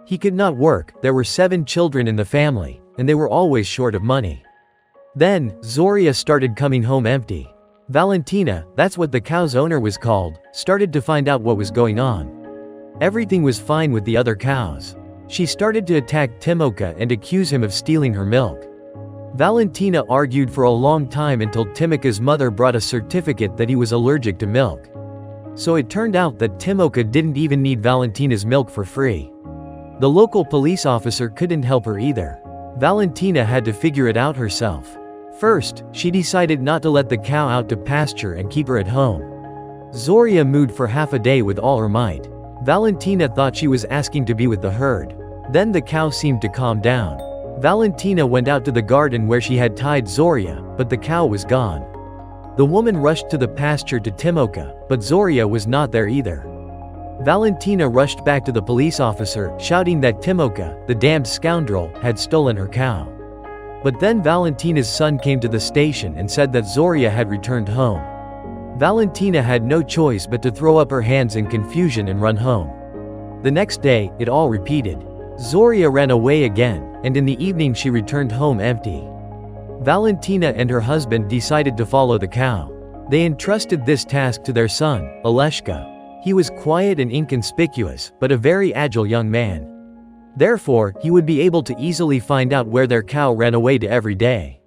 He could not work, there were 7 children in the family, and they were always short of money. Then, Zorya started coming home empty. Valentina, that's what the cow's owner was called, started to find out what was going on. Everything was fine with the other cows. She started to attack Timoka and accuse him of stealing her milk. Valentina argued for a long time until Timoka's mother brought a certificate that he was allergic to milk. So it turned out that Timoka didn't even need Valentina's milk for free. The local police officer couldn't help her either. Valentina had to figure it out herself. First, she decided not to let the cow out to pasture and keep her at home. Zorya mooed for half a day with all her might. Valentina thought she was asking to be with the herd. Then the cow seemed to calm down. Valentina went out to the garden where she had tied Zorya, but the cow was gone. The woman rushed to the pasture to Timoka, but Zorya was not there either. Valentina rushed back to the police officer, shouting that Timoka, the damned scoundrel, had stolen her cow. But then Valentina's son came to the station and said that Zorya had returned home. Valentina had no choice but to throw up her hands in confusion and run home. The next day, it all repeated. Zorya ran away again, and in the evening she returned home empty. Valentina and her husband decided to follow the cow. They entrusted this task to their son, Aleska. He was quiet and inconspicuous, but a very agile young man. Therefore, he would be able to easily find out where their cow ran away to every day.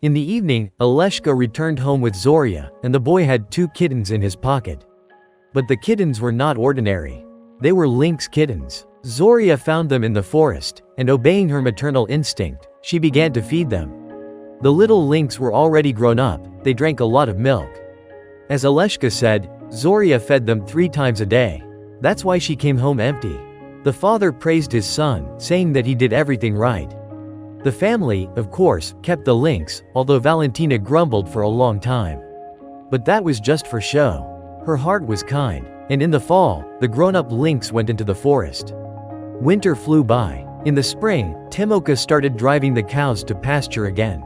In the evening, Aleska returned home with Zorya, and the boy had 2 kittens in his pocket. But the kittens were not ordinary. They were lynx kittens. Zorya found them in the forest, and obeying her maternal instinct, she began to feed them. The little lynx were already grown up, they drank a lot of milk. As Aleska said, Zorya fed them 3 times a day. That's why she came home empty. The father praised his son, saying that he did everything right. The family, of course, kept the lynx, although Valentina grumbled for a long time. But that was just for show. Her heart was kind, and in the fall, the grown-up lynx went into the forest. Winter flew by. In the spring, Timoka started driving the cows to pasture again.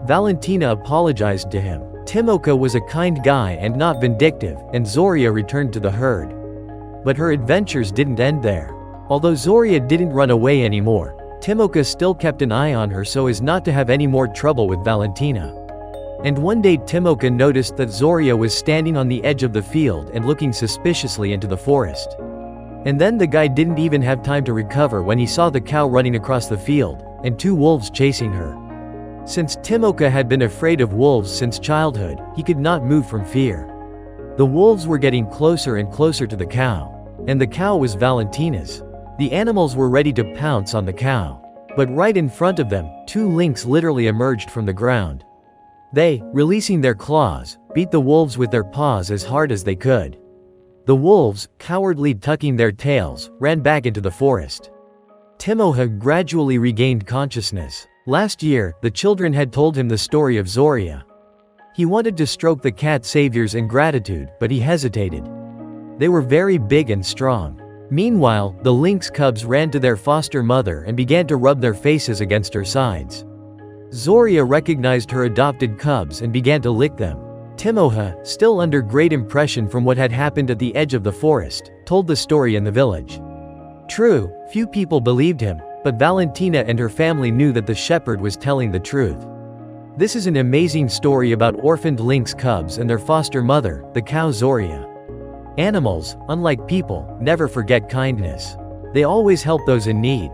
Valentina apologized to him. Timoka was a kind guy and not vindictive, and Zorya returned to the herd. But her adventures didn't end there. Although Zorya didn't run away anymore, Timoka still kept an eye on her so as not to have any more trouble with Valentina. And one day Timoka noticed that Zorya was standing on the edge of the field and looking suspiciously into the forest. And then the guy didn't even have time to recover when he saw the cow running across the field, and 2 wolves chasing her. Since Timoka had been afraid of wolves since childhood, he could not move from fear. The wolves were getting closer and closer to the cow. And the cow was Valentina's. The animals were ready to pounce on the cow. But right in front of them, 2 lynx literally emerged from the ground. They, releasing their claws, beat the wolves with their paws as hard as they could. The wolves, cowardly tucking their tails, ran back into the forest. Timoka gradually regained consciousness. Last year, the children had told him the story of Zorya. He wanted to stroke the cat saviors in gratitude, but he hesitated. They were very big and strong. Meanwhile, the lynx cubs ran to their foster mother and began to rub their faces against her sides. Zorya recognized her adopted cubs and began to lick them. Timoka, still under great impression from what had happened at the edge of the forest, told the story in the village. True, few people believed him, but Valentina and her family knew that the shepherd was telling the truth. This is an amazing story about orphaned lynx cubs and their foster mother, the cow Zorya. Animals, unlike people, never forget kindness. They always help those in need.